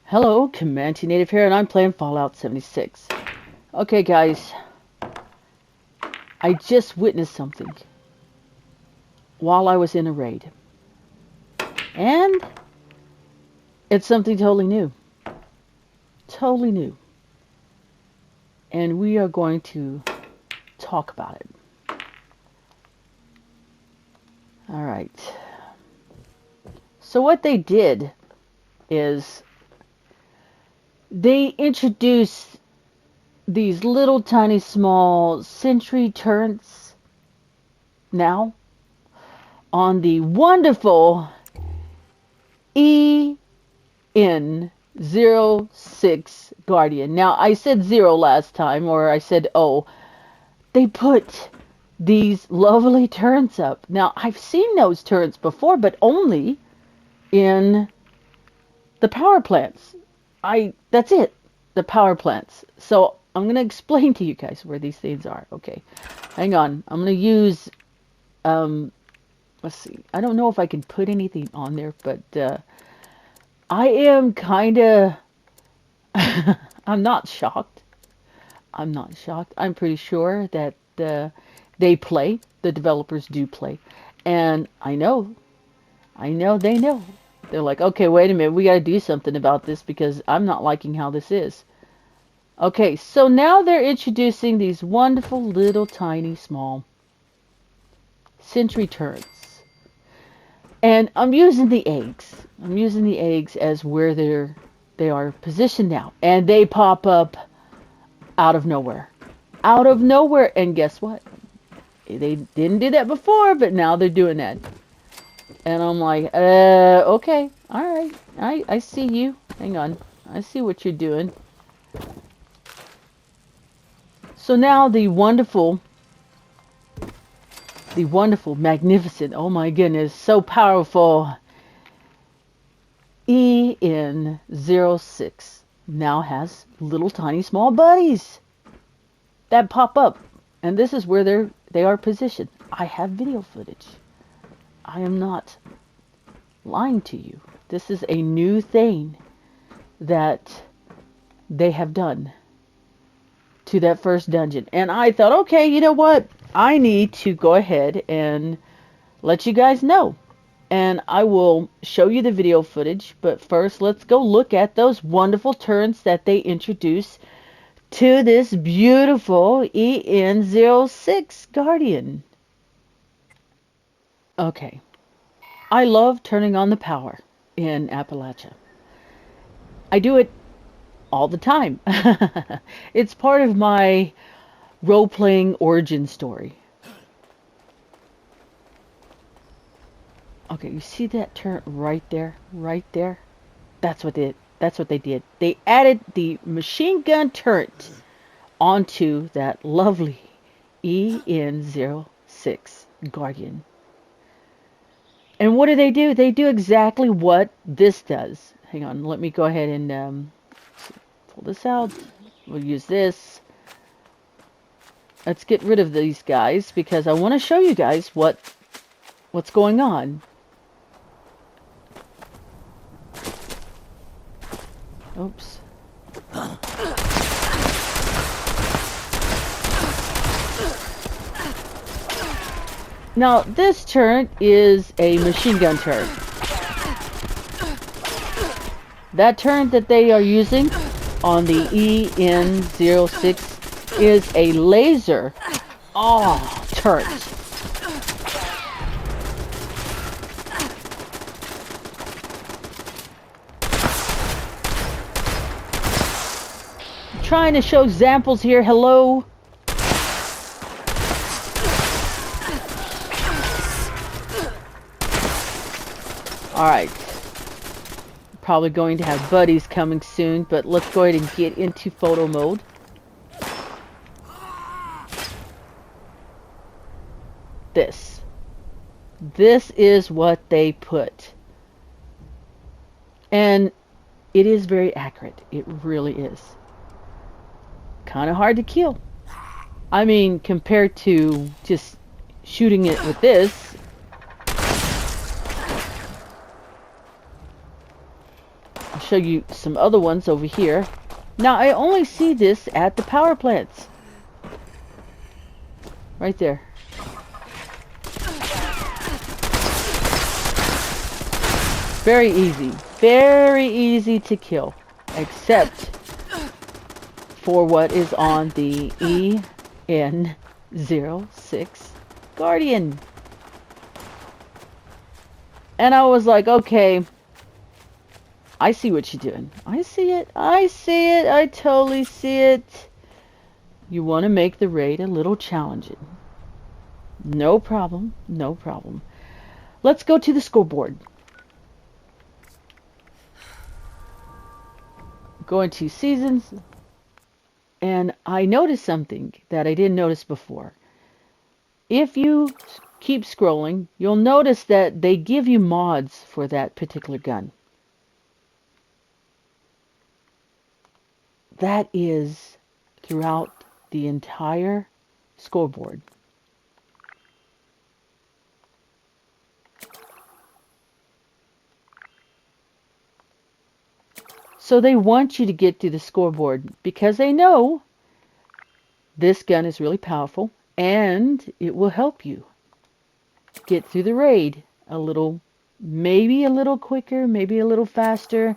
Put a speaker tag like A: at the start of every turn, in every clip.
A: Hello, Comanche Native here, and I'm playing Fallout 76. Okay, guys, I just witnessed something while I was in a raid, and it's something totally new. Totally new. And we are going to talk about it. Alright. So what they did is they introduced these little tiny small sentry turrets now on the wonderful EN06 Guardian. Now, I said 0 last time, or I said O. They put these lovely turrets up. Now, I've seen those turrets before, but only in the power plants. That's it. The power plants. So, I'm going to explain to you guys where these things are. Okay. Hang on. I'm going to use, let's see. I don't know if I can put anything on there, but, I am kind of, I'm not shocked. I'm not shocked. I'm pretty sure that they play, the developers do play. And I know they know. They're like, okay, wait a minute, we got to do something about this because I'm not liking how this is. Okay, so now they're introducing these wonderful little tiny small sentry turrets. And I'm using the eggs. I'm using the eggs as where they are positioned now. And they pop up out of nowhere. Out of nowhere. And guess what? They didn't do that before, but now they're doing that. And I'm like, okay. Alright. I see you. Hang on. I see what you're doing. So now the wonderful, magnificent, oh my goodness, so powerful EN06 now has little tiny small buddies that pop up. And this is where they are positioned. I have video footage. I am not lying to you. This is a new thing that they have done to that first dungeon. And I thought, okay, you know what? I need to go ahead and let you guys know. And I will show you the video footage. But first, let's go look at those wonderful turrets that they introduced to this beautiful EN06 Guardian. Okay. I love turning on the power in Appalachia. I do it all the time. It's part of my role-playing origin story. Okay, you see that turret right there? Right there? That's what they did. They added the machine gun turret onto that lovely EN06 Guardian. And what do? They do exactly what this does. Hang on, let me go ahead and pull this out. We'll use this. Let's get rid of these guys because I want to show you guys what's going on. Oops. Now, this turret is a machine gun turret. That turret that they are using on the EN06 is a laser turret. I'm trying to show examples here. Hello. Alright. Probably going to have buddies coming soon, but let's go ahead and get into photo mode. This is what they put. And it is very accurate. It really is. Kind of hard to kill. I mean, compared to just shooting it with this. show you some other ones over here. Now, I only see this at the power plants. Right there. Very easy. Very easy to kill. Except for what is on the EN06 Guardian. And I was like, okay, I see what you're doing. I see it. I see it. I totally see it. You want to make the raid a little challenging. No problem. No problem. Let's go to the scoreboard. Go into seasons. And I noticed something that I didn't notice before. If you keep scrolling, you'll notice that they give you mods for that particular gun. That is throughout the entire scoreboard. So they want you to get to the scoreboard because they know this gun is really powerful and it will help you get through the raid a little, maybe a little quicker, maybe a little faster.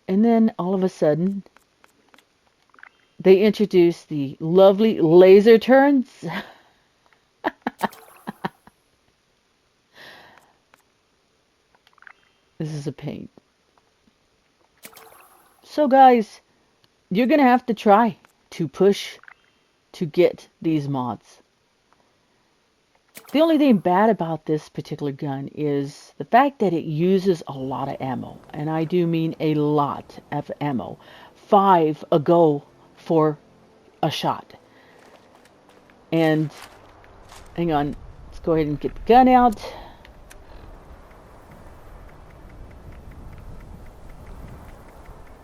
A: And then all of a sudden, they introduce the lovely laser turns. This is a pain. So guys, you're going to have to try to push to get these mods. The only thing bad about this particular gun is the fact that it uses a lot of ammo. And I do mean a lot of ammo. 5 a go for a shot. And hang on, let's go ahead and get the gun out.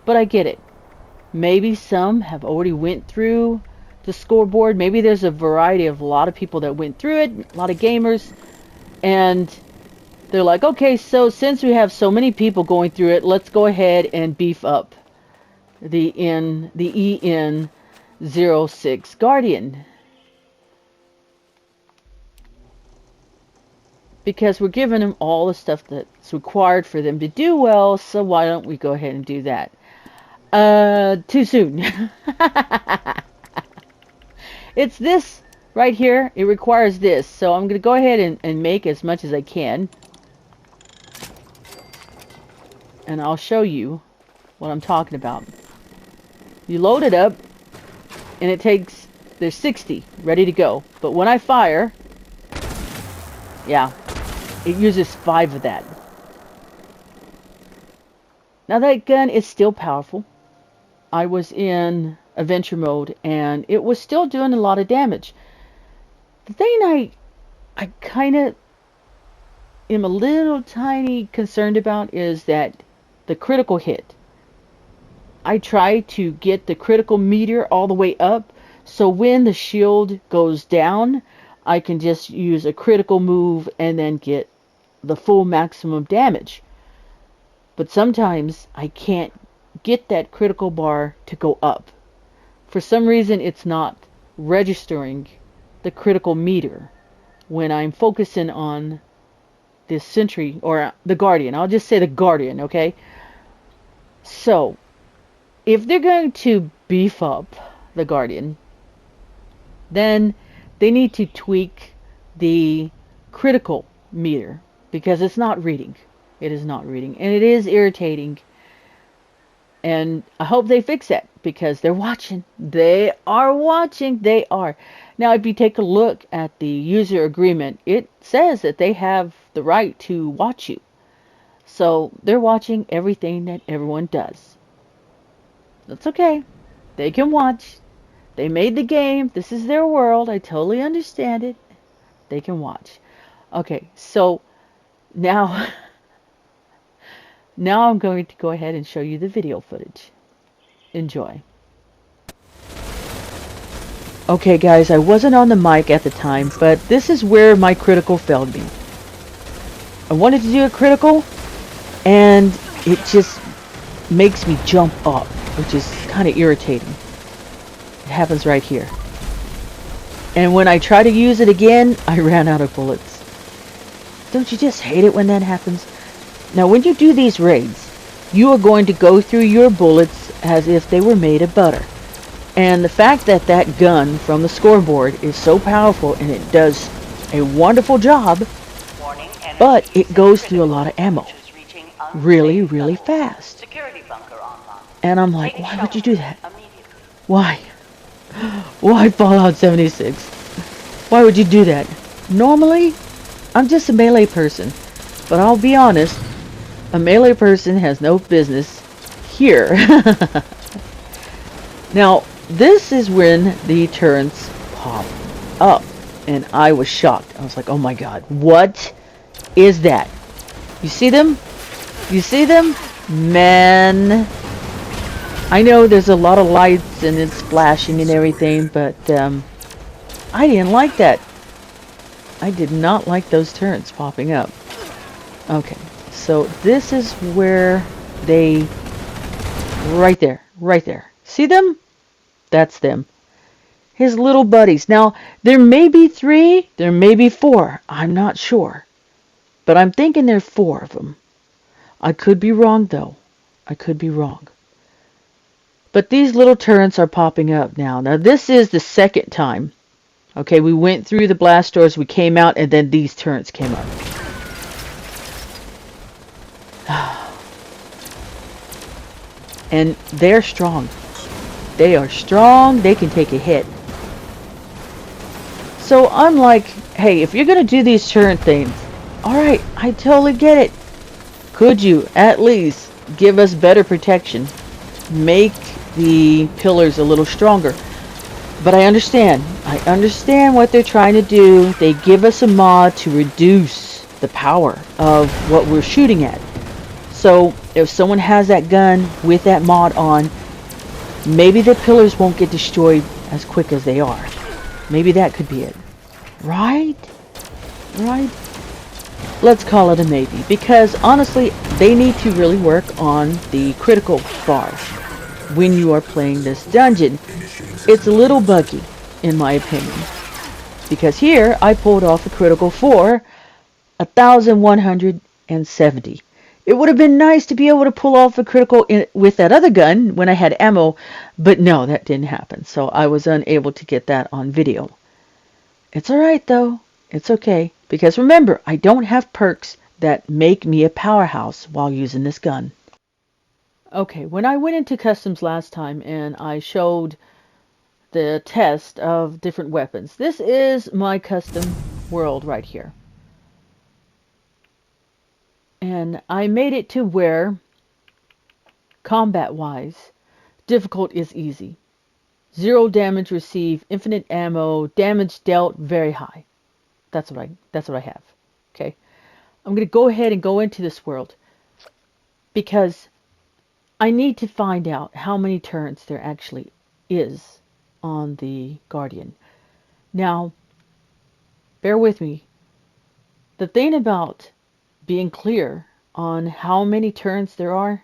A: But I get it. Maybe some have already went through the scoreboard. Maybe there's a variety of a lot of people that went through it, a lot of gamers, and they're like, okay, so since we have so many people going through it, let's go ahead and beef up the EN06 Guardian. Because we're giving them all the stuff that's required for them to do well, so why don't we go ahead and do that? Too soon. It's this right here. It requires this. So I'm going to go ahead and make as much as I can. And I'll show you what I'm talking about. You load it up, and it takes, there's 60 ready to go. But when I fire, yeah, it uses 5 of that. Now that gun is still powerful. I was in adventure mode and it was still doing a lot of damage. The thing I kind of am a little tiny concerned about is that the critical hit. I try to get the critical meter all the way up, so when the shield goes down, I can just use a critical move and then get the full maximum damage. But sometimes I can't get that critical bar to go up. For some reason, it's not registering the critical meter when I'm focusing on this sentry, or the Guardian. I'll just say the Guardian, okay? So, if they're going to beef up the Guardian, then they need to tweak the critical meter, because it's not reading. It is not reading, and it is irritating. And I hope they fix that, because they're watching. They are watching. They are. Now, if you take a look at the user agreement, it says that they have the right to watch you. So they're watching everything that everyone does. That's okay. They can watch. They made the game. This is their world. I totally understand it. They can watch. Okay, so now... Now I'm going to go ahead and show you the video footage. Enjoy. Okay guys, I wasn't on the mic at the time, but this is where my critical failed me. I wanted to do a critical, and it just makes me jump up, which is kind of irritating. It happens right here. And when I try to use it again, I ran out of bullets. Don't you just hate it when that happens? Now, when you do these raids, you are going to go through your bullets as if they were made of butter. And the fact that that gun from the scoreboard is so powerful and it does a wonderful job, but it goes through a lot of ammo really, really fast. And I'm like, why would you do that? Why? Why Fallout 76? Why would you do that? Normally, I'm just a melee person. But I'll be honest, a melee person has no business here. Now, this is when the turrets pop up. And I was shocked. I was like, oh my god, what is that? You see them? You see them? Man. I know there's a lot of lights and it's flashing and everything, but I didn't like that. I did not like those turrets popping up. Okay, so this is where they... Right there. Right there. See them? That's them. His little buddies. Now, there may be 3, there may be 4. I'm not sure. But I'm thinking there are 4 of them. I could be wrong, though. I could be wrong. But these little turrets are popping up now. Now, this is the second time. Okay, we went through the blast doors, we came out, and then these turrets came up. And they're strong. They are strong. They can take a hit. So I'm like, hey, if you're going to do these turret things, alright, I totally get it. Could you at least give us better protection? Make the pillars a little stronger. But I understand. I understand what they're trying to do. They give us a mod to reduce the power of what we're shooting at. So if someone has that gun with that mod on, maybe the pillars won't get destroyed as quick as they are. Maybe that could be it. Right? Right? Let's call it a maybe. Because honestly, they need to really work on the critical bar when you are playing this dungeon. It's a little buggy, in my opinion. Because here, I pulled off a critical for 1,170. It would have been nice to be able to pull off a critical with that other gun when I had ammo, but no, that didn't happen. So I was unable to get that on video. It's alright though. It's okay. Because remember, I don't have perks that make me a powerhouse while using this gun. Okay, when I went into customs last time and I showed the test of different weapons, this is my custom world right here. And I made it to where, combat-wise, difficult is easy. 0 damage received, infinite ammo, damage dealt very high. That's what I have. Okay. I'm going to go ahead and go into this world because I need to find out how many turrets there actually is on the Guardian. Now, bear with me. The thing about being clear on how many turrets there are,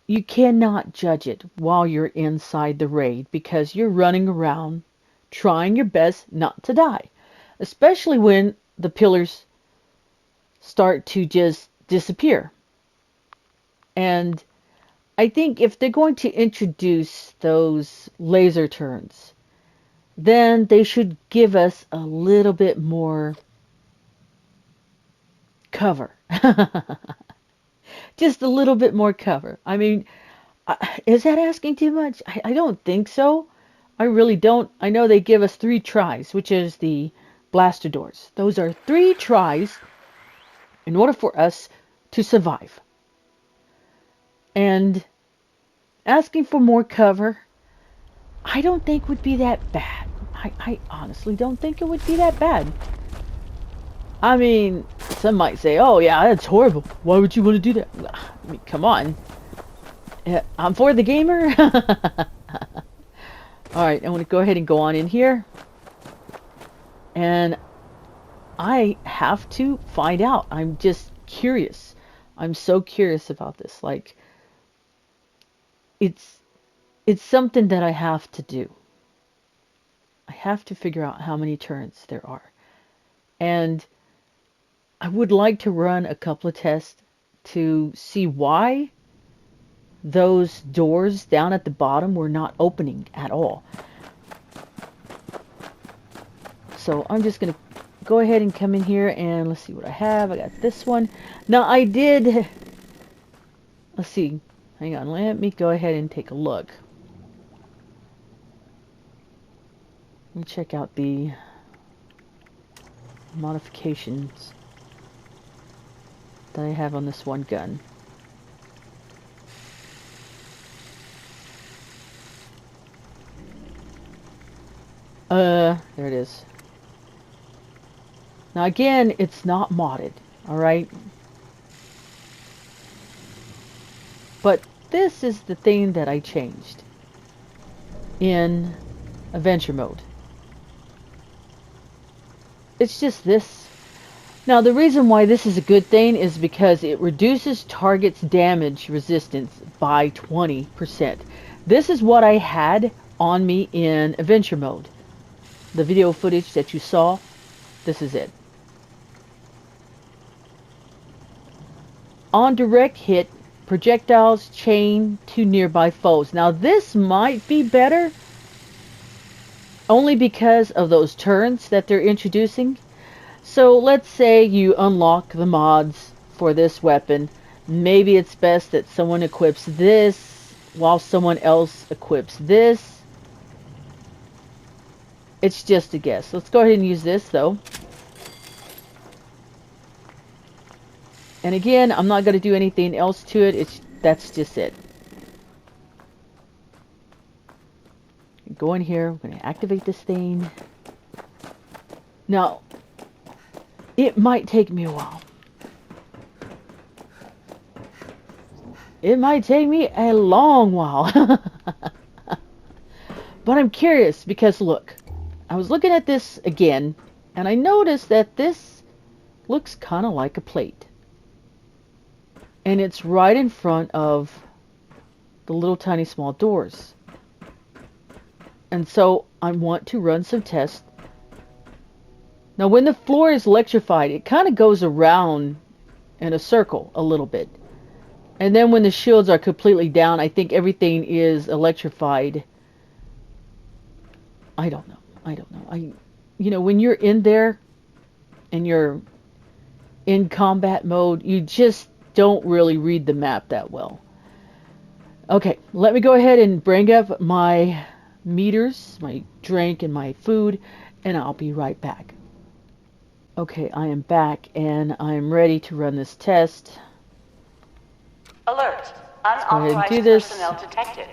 A: you cannot judge it while you're inside the raid because you're running around trying your best not to die. Especially when the pillars start to just disappear. And I think if they're going to introduce those laser turrets, then they should give us a little bit more cover. Just a little bit more cover. I mean, is that asking too much? I don't think so. I really don't. I know they give us 3 tries, which is the blaster doors. Those are 3 tries in order for us to survive. And asking for more cover, I don't think would be that bad. I honestly don't think it would be that bad. I mean, some might say, oh yeah, that's horrible. Why would you want to do that? I mean, come on. I'm for the gamer. Alright, I'm going to go ahead and go on in here. And I have to find out. I'm just curious. I'm so curious about this. Like, it's something that I have to do. I have to figure out how many turns there are. And I would like to run a couple of tests to see why those doors down at the bottom were not opening at all. So I'm just going to go ahead and come in here and let's see what I have. I got this one. Now I did, let's see, hang on, let me go ahead and take a look. Let me check out the modifications that I have on this one gun. There it is. Now again, it's not modded, alright? But this is the thing that I changed in adventure mode. It's just this. Now the reason why this is a good thing is because it reduces target's damage resistance by 20%. This is what I had on me in adventure mode. The video footage that you saw, this is it. On direct hit, projectiles chain to nearby foes. Now this might be better only because of those turns that they're introducing. So let's say you unlock the mods for this weapon. Maybe it's best that someone equips this while someone else equips this. It's just a guess. Let's go ahead and use this though. And again, I'm not going to do anything else to it. That's just it. Go in here. We're going to activate this thing. Now, it might take me a while. It might take me a long while. But I'm curious because look, I was looking at this again and I noticed that this looks kind of like a plate. And it's right in front of the little tiny small doors. And so I want to run some tests. Now when the floor is electrified, it kind of goes around in a circle a little bit. And then when the shields are completely down, I think everything is electrified. I don't know. You know, when you're in there and you're in combat mode, you just don't really read the map that well. Okay, let me go ahead and bring up my meters, my drink and my food, and I'll be right back. Okay, I am back and I'm ready to run this test.
B: Alert. Unauthorized personnel detected.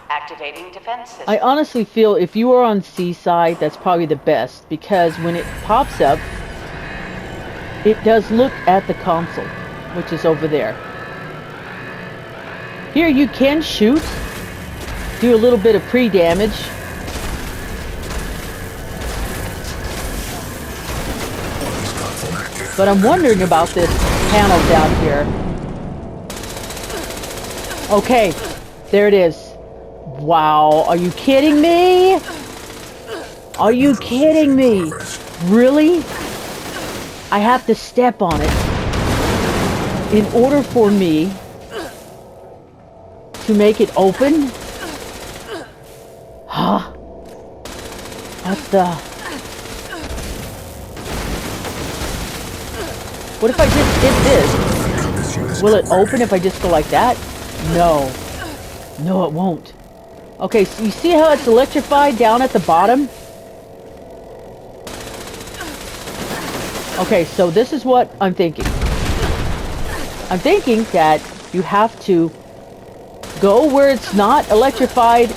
B: Activating defense system.
A: I honestly feel if you are on seaside, that's probably the best because when it pops up, it does look at the console, which is over there. Here you can shoot, do a little bit of pre-damage. But I'm wondering about this panel down here. Okay, there it is. Wow, are you kidding me? Are you kidding me? Really? I have to step on it in order for me to make it open? Huh? What the? What if I just did this? Will it open if I just go like that? No. No, it won't. Okay, so you see how it's electrified down at the bottom? Okay, so this is what I'm thinking. I'm thinking that you have to go where it's not electrified,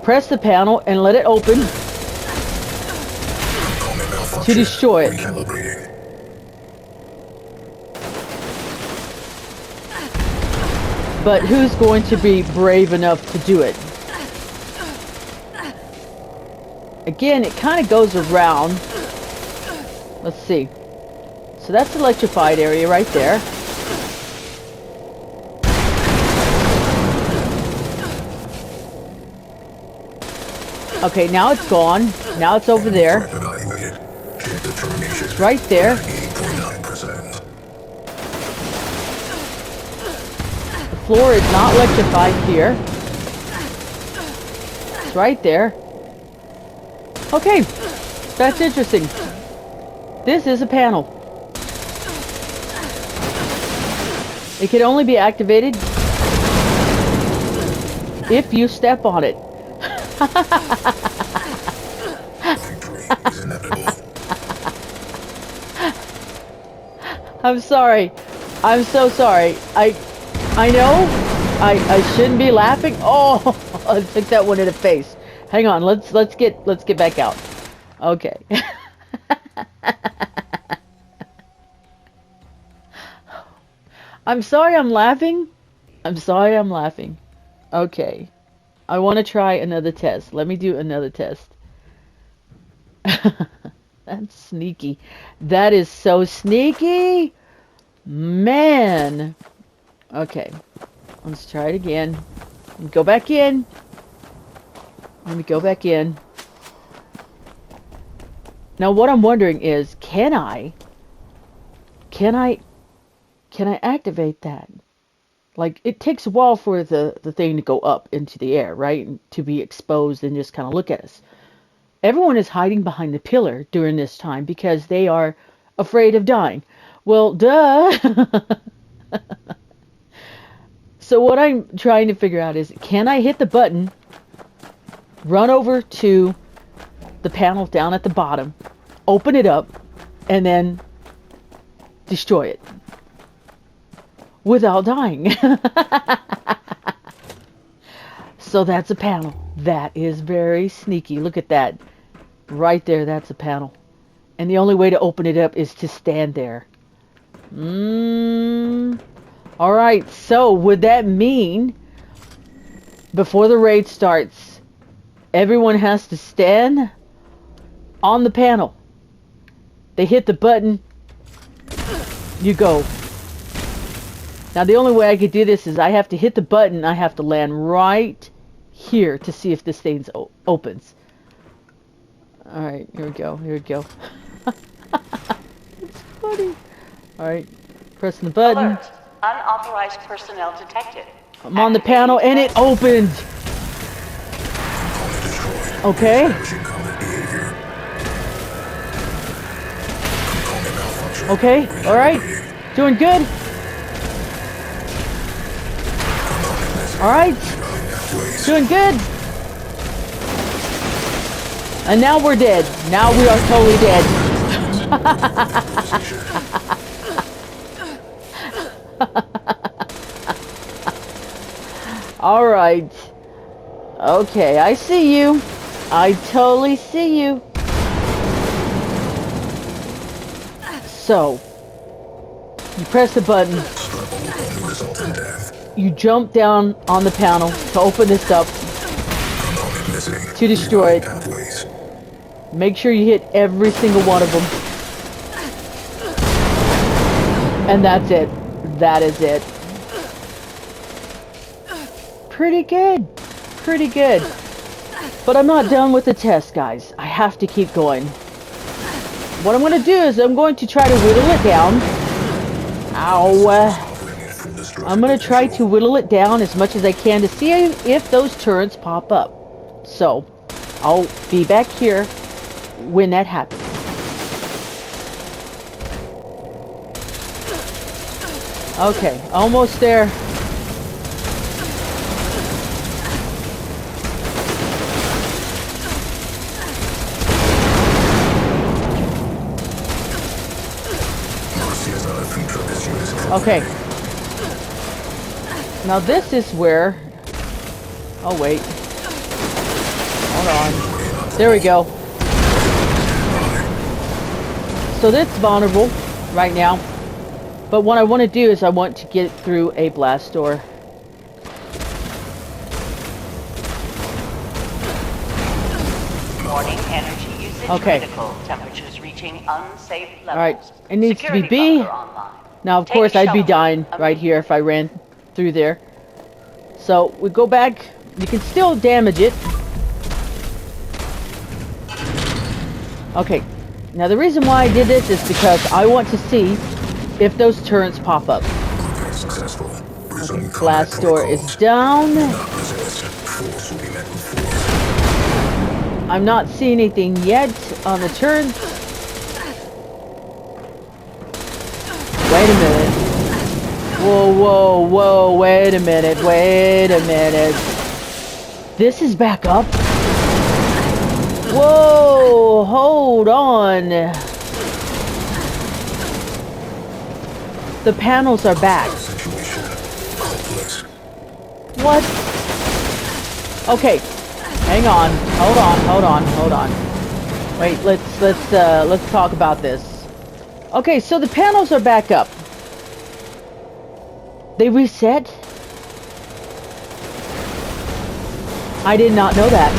A: press the panel, and let it open to destroy it. But who's going to be brave enough to do it? Again, it kind of goes around. Let's see. So that's the electrified area right there. Okay, now it's gone. Now it's over there. It's right there. The floor is not electrified here. It's right there. Okay, that's interesting. This is a panel. It can only be activated if you step on it. I'm sorry. I'm so sorry. I know I shouldn't be laughing. Oh, I took that one in the face. Hang on. Let's get back out. Okay. I'm sorry I'm laughing. I'm sorry I'm laughing. Okay. I want to try another test. Let me do another test. That's sneaky. That is so sneaky. Man. Okay. Let's try it again. Go back in. Let me go back in. Now what I'm wondering is, can I activate that? Like, it takes a while for the thing to go up into the air, right? And to be exposed and just kind of look at us. Everyone is hiding behind the pillar during this time because they are afraid of dying. Well, duh. So what I'm trying to figure out is, can I hit the button, run over to the panel down at the bottom, open it up, and then destroy it without dying? So that's a panel. That is very sneaky. Look at that. Right there, that's a panel. And the only way to open it up is to stand there. Alright, so would that mean before the raid starts, everyone has to stand on the panel? They hit the button, you go. Now the only way I could do this is I have to hit the button, I have to land right here to see if this thing opens. Alright, here we go, here we go. It's funny. Alright, pressing the button.
B: Alert. Unauthorized personnel detected.
A: I'm on the panel and it opened. Okay. Okay, alright. Doing good. Alright. Doing good. And now we're dead. Now we are totally dead. Alright. Okay, I see you. I totally see you. So, you press the button. You jump down on the panel to open this up, to destroy it. Make sure you hit every single one of them. And that's it. That is it. Pretty good. Pretty good. But I'm not done with the test, guys. I have to keep going. What I'm going to do is I'm going to try to whittle it down. Ow. I'm going to try to whittle it down as much as I can to see if those turrets pop up. So, I'll be back here when that happens. Okay, almost there. Okay. Now this is where... Oh, wait. Hold on. There we go. So that's vulnerable right now. But what I want to do is I want to get through a blast door.
B: Warning, energy usage critical. Temperatures reaching unsafe levels.
A: Alright, it needs to be
B: Security
A: B.
B: bunker online.
A: Now, of
B: Take
A: course, I'd be
B: shelter
A: dying right here if I ran through there. So, we go back. You can still damage it. Okay, now the reason why I did this is because I want to see if those turrets pop up.
C: Successful.
A: Okay, blast door is down. I'm not seeing anything yet on the turrets. Wait a minute. Whoa, whoa, whoa, wait a minute, wait a minute. This is back up? Whoa, hold on. The panels are back. What? Okay, hang on. Hold on. Wait, let's talk about this. Okay, so the panels are back up. They reset? I did not know that.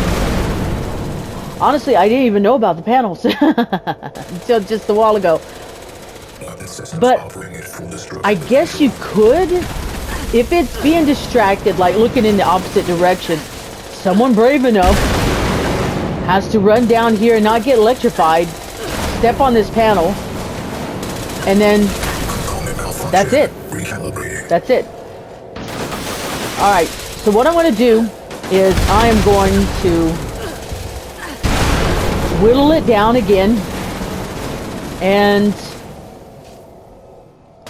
A: Honestly, I didn't even know about the panels until just a while ago. But I guess you could, if it's being distracted, like looking in the opposite direction. Someone brave enough has to run down here and not get electrified, step on this panel, and then that's it. That's it. Alright, so what I'm going to do is I am going to whittle it down again. And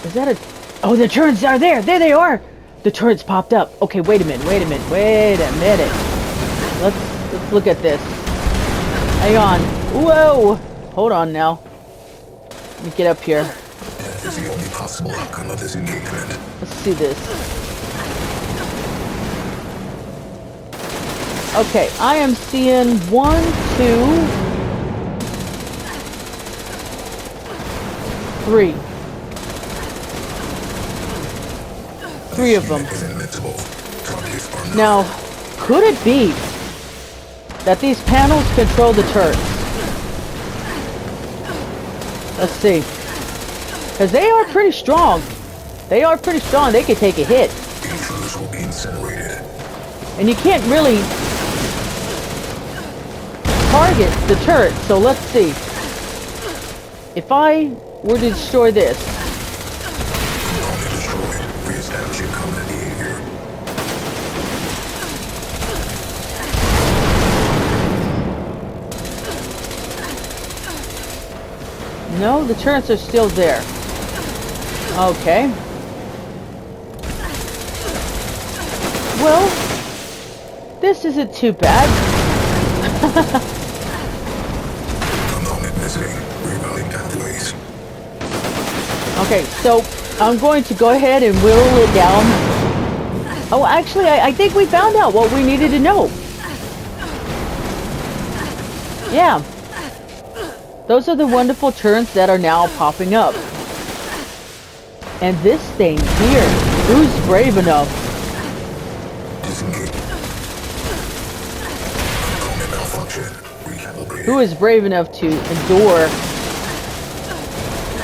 A: is that a... Oh, the turrets are there. There they are. The turrets popped up. Okay, wait a minute. Let's look at this. Hang on. Whoa. Hold on now. Let me get up here.
C: Death is the only possible outcome of this engagement.
A: Let's see this. Okay, I am seeing 1, 2, 3. 3 of them. Now, could it be that these panels control the turrets? Let's see. Because they are pretty strong. They can take a hit.
C: Intruders will be incinerated.
A: And you can't really target the turret. So let's see. If I were to destroy this.
C: Only destroyed. Reestablishing common behavior.
A: No, the turrets are still there. Okay. Well, this isn't too bad.
C: Component missing. Rerouting pathways.
A: Okay, so I'm going to go ahead and whittle it down. Oh, actually, I think we found out what we needed to know. Yeah. Those are the wonderful turrets that are now popping up. And this thing here, who's brave enough?
C: Disengage. Component malfunction. Recalibrated.
A: Who is brave enough to endure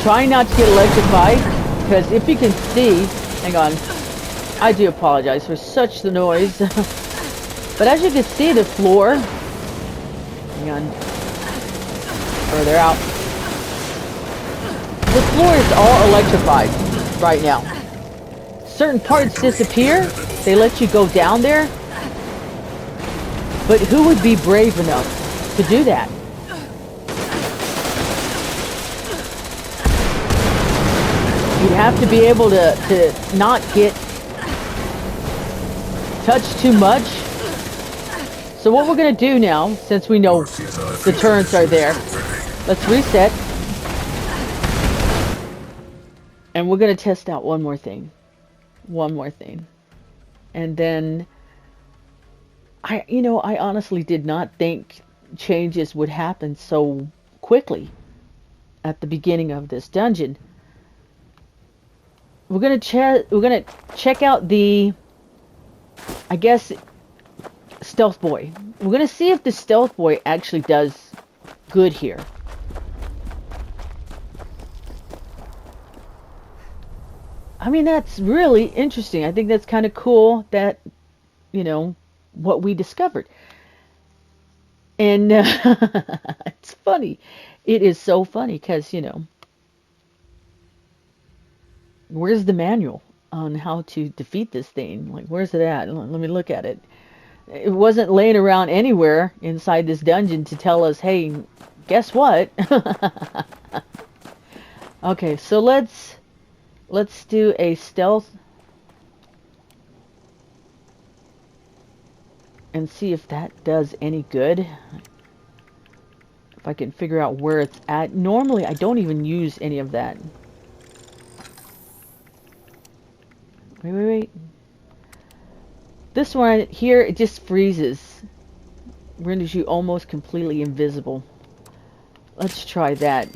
A: trying not to get electrified? Because if you can see, hang on, I do apologize for such the noise. But as you can see, the floor, hang on, further out, the floor is all electrified right now. Certain parts disappear, they let you go down there, but who would be brave enough to do that? You'd have to be able to not get touched too much. So what we're going to do now, since we know the turrets are there, let's reset. And we're going to test out one more thing. And then, I honestly did not think changes would happen so quickly at the beginning of this dungeon. We're gonna check out the, I guess, stealth boy. We're gonna see if the stealth boy actually does good here. I mean, that's really interesting. I think that's kind of cool that, what we discovered. And it's funny. It is so funny because, you know, where's the manual on how to defeat this thing? Like, where's it at? Let me look at it. It wasn't laying around anywhere inside this dungeon to tell us, hey, guess what? Okay, so let's do a stealth and see if that does any good. If I can figure out where it's at. Normally, I don't even use any of that. Wait. This one here, it just freezes. Renders you almost completely invisible. Let's try that.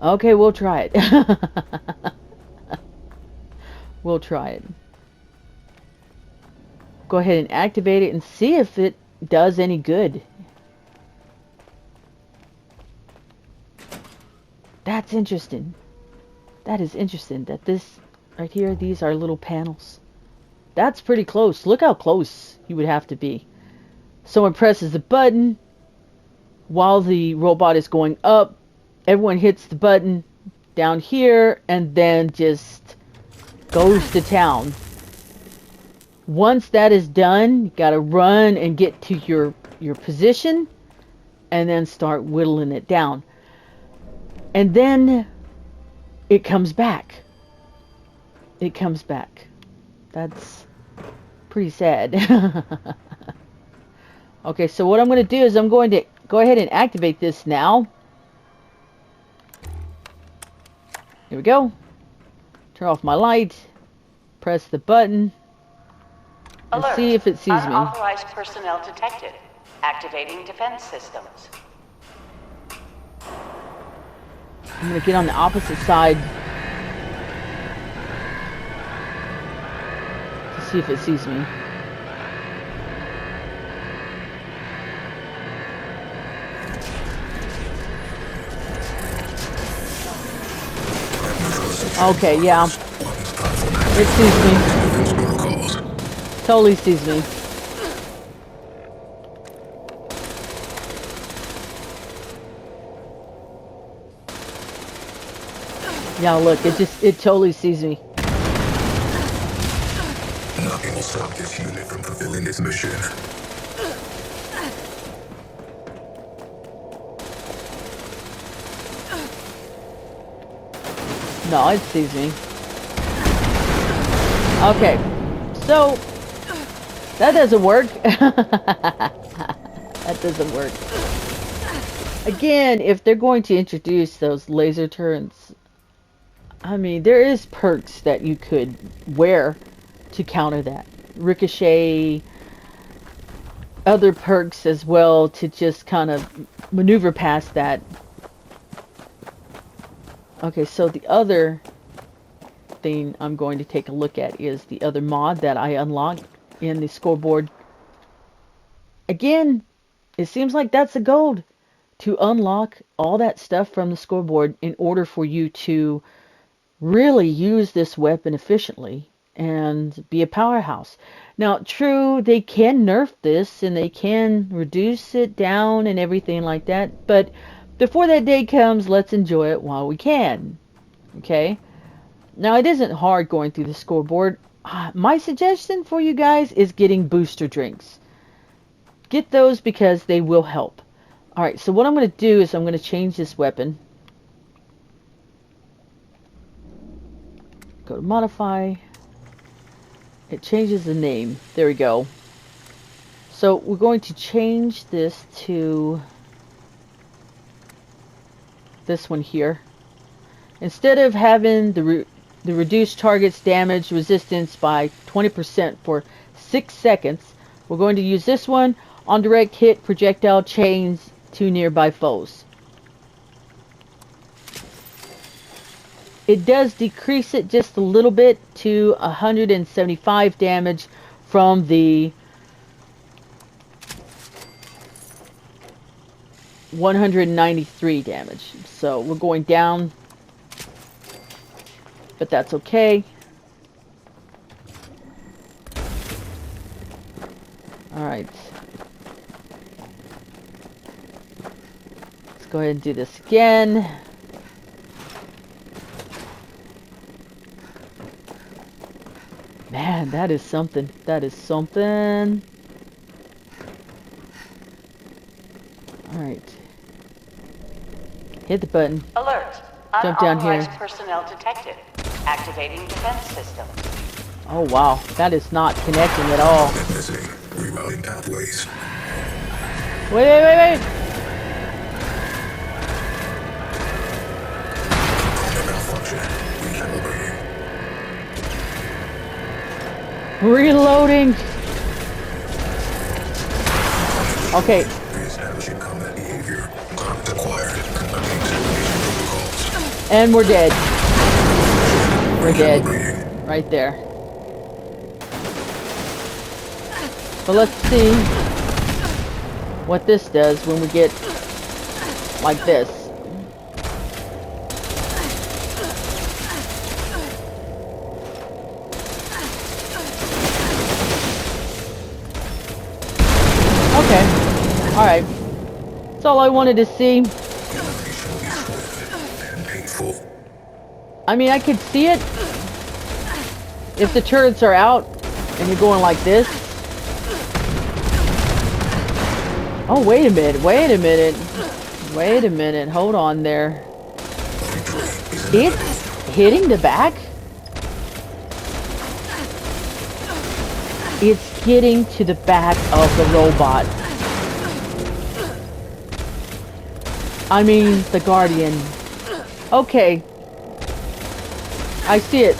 A: Okay, we'll try it. We'll try it. Go ahead and activate it and see if it does any good. That's interesting. That is interesting that this right here, these are little panels. That's pretty close. Look how close you would have to be. Someone presses the button while the robot is going up. Everyone hits the button down here and then just goes to town. Once that is done, you gotta run and get to your position and then start whittling it down. And then it comes back. It comes back. That's pretty sad. Okay, so what I'm going to do is I'm going to go ahead and activate this now. Here we go. Turn off my light. Press the button. And
B: Alert.
A: see if it sees me.
B: Unauthorized personnel detected. Activating defense systems.
A: I'm going to get on the opposite side to see if it sees me. Okay, yeah. It sees me. Totally sees me. Yeah, look, it totally sees me.
C: Nothing will stop this unit from fulfilling its mission.
A: No, it sees me. Okay, so that doesn't work. That doesn't work. Again, if they're going to introduce those laser turrets, I mean, there is perks that you could wear to counter that. Ricochet, other perks as well to just kind of maneuver past that. Okay, so the other thing I'm going to take a look at is the other mod that I unlocked in the scoreboard. Again, it seems like that's the goal, to unlock all that stuff from the scoreboard in order for you to really use this weapon efficiently and be a powerhouse. Now, true, they can nerf this and they can reduce it down and everything like that, but before that day comes, let's enjoy it while we can. Okay? Now, it isn't hard going through the scoreboard. My suggestion for you guys is getting booster drinks. Get those because they will help. Alright, so what I'm going to do is I'm going to change this weapon. Go to modify. It changes the name. There we go. So we're going to change this to this one here. Instead of having the reduced target's damage resistance by 20% for 6 seconds, we're going to use this one. On direct hit, projectile chains to nearby foes. It does decrease it just a little bit to 175 damage from the 193 damage. So we're going down, but that's okay. Alright. go ahead and do this again. Man, that is something. That is something. Alright. Hit the button.
B: Alert.
A: Jump down here.
B: Unauthorized personnel detected. Activating defense system.
A: Oh wow, that is not connecting at all.
C: Missing. Rerouting pathways.
A: Wait.
C: Malfunction. Recalibrating.
A: Reloading. Okay.
C: Reestablishing combat behavior. Contact acquired. Conducting simulation protocols.
A: And we're dead. We're dead.
C: Recalibrating.
A: Right there. But let's see what this does when we get like this. Okay. Alright. That's all I wanted to see.
C: Elimination will be swift and painful.
A: I mean, I could see it if the turrets are out and you're going like this. Oh, wait a minute. Hold on there. It's hitting the back? It's getting to the back of the robot. I mean, the Guardian. Okay. I see it.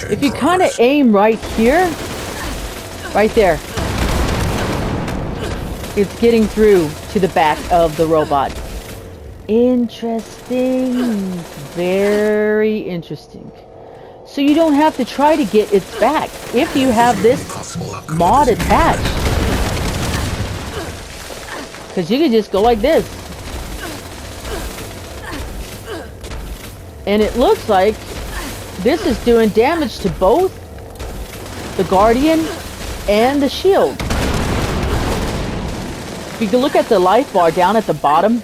A: If you kind of aim right here, right there, it's getting through to the back of the robot. Interesting. Very interesting. So you don't have to try to get its back if you have this mod attached. Because you can just go like this. And it looks like this is doing damage to both the Guardian and the shield. If you can look at the life bar down at the bottom,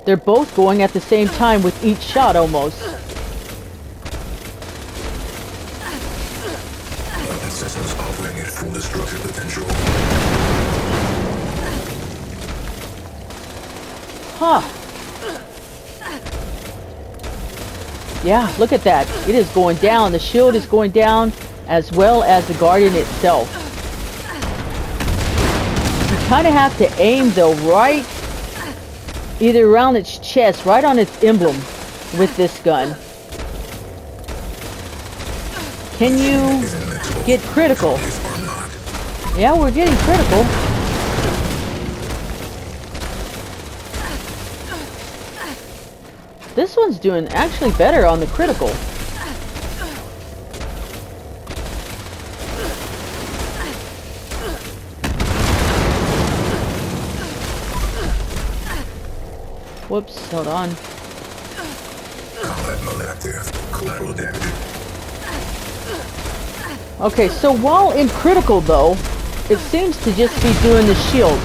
A: they're both going at the same time with each shot almost.
C: Systems operating at full destructive potential.
A: Huh. Yeah, look at that. It is going down. The shield is going down as well as the Guardian itself. You kind of have to aim though right either around its chest, right on its emblem with this gun. Can you get critical? Yeah, we're getting critical. This one's doing actually better on the critical. Whoops, hold on.
C: Combat mode active. Collateral damage.
A: Okay, so while in critical though, it seems to just be doing the shield.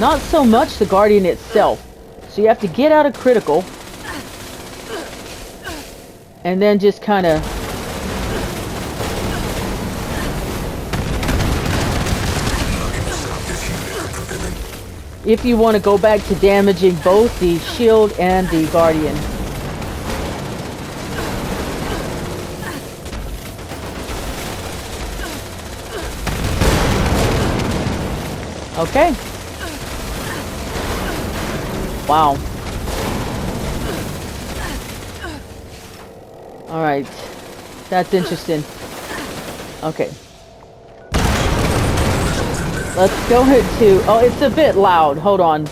A: Not so much the Guardian itself. So you have to get out of critical. And then just kind of... if you want to go back to damaging both the shield and the Guardian. Okay. Wow. Alright. That's interesting. Okay. Let's go into... oh, it's a bit loud. Hold on.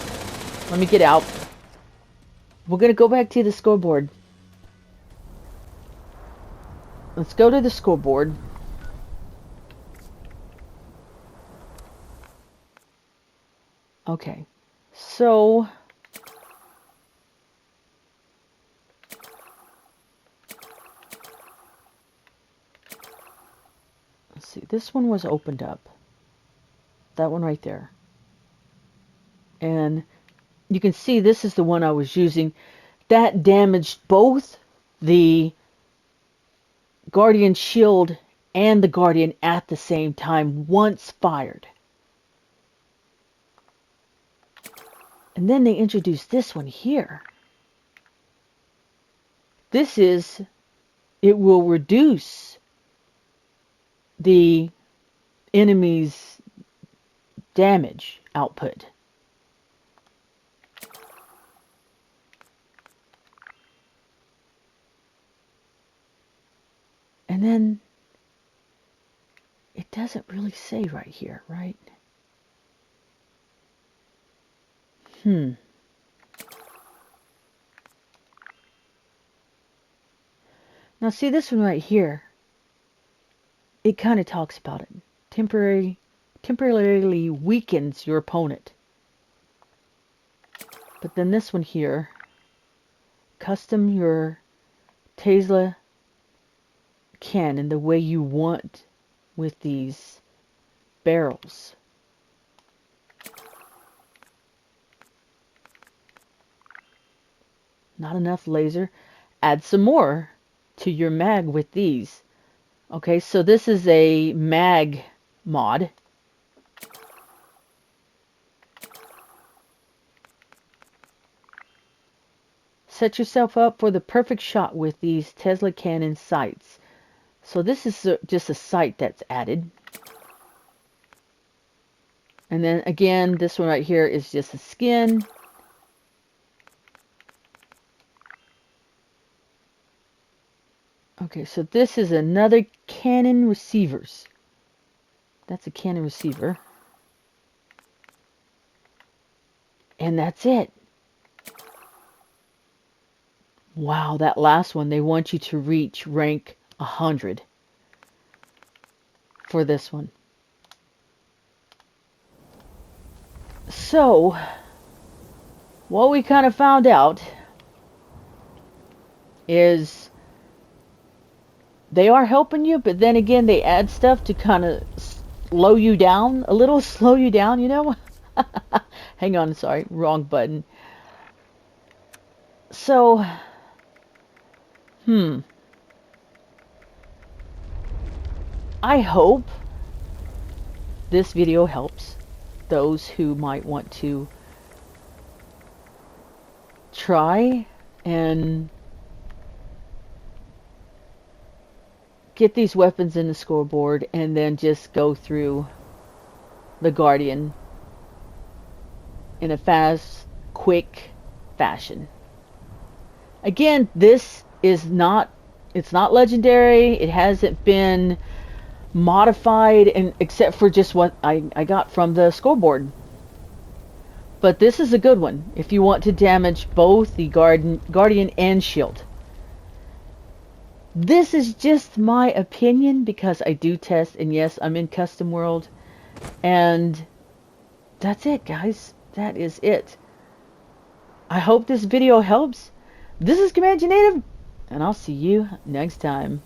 A: Let me get out. We're going to go back to the scoreboard. Let's go to the scoreboard. Okay. So... let's see. This one was opened up. That one right there. And you can see this is the one I was using. That damaged both the Guardian shield and the Guardian at the same time once fired. And then they introduced this one here. This is, it will reduce the enemy's damage output. And then it doesn't really say right here, right? Now see this one right here. It kind of talks about it. Temporarily weakens your opponent. But then this one here, custom your Tesla cannon the way you want with these barrels. Not enough laser. Add some more to your mag with these. Okay, so this is a mag mod. Set yourself up for the perfect shot with these Tesla cannon sights. So this is just a sight that's added. And then again, this one right here is just a skin. Okay, so this is another cannon receivers. That's a cannon receiver. And that's it. Wow, that last one, they want you to reach rank 100 for this one. So, what we kind of found out is they are helping you, but then again, they add stuff to kind of slow you down, a little slow you down, you know? Hang on, sorry, wrong button. So, I hope this video helps those who might want to try and get these weapons in the scoreboard and then just go through the Guardian in a fast, quick fashion. Again, this is not, it's not legendary. It hasn't been modified, and except for just what I got from the scoreboard. But this is a good one if you want to damage both the Guardian and shield. This is just my opinion because I do test, and yes, I'm in custom world. And that's it, guys. That is it. I hope this video helps. This is Comanche Native, and I'll see you next time.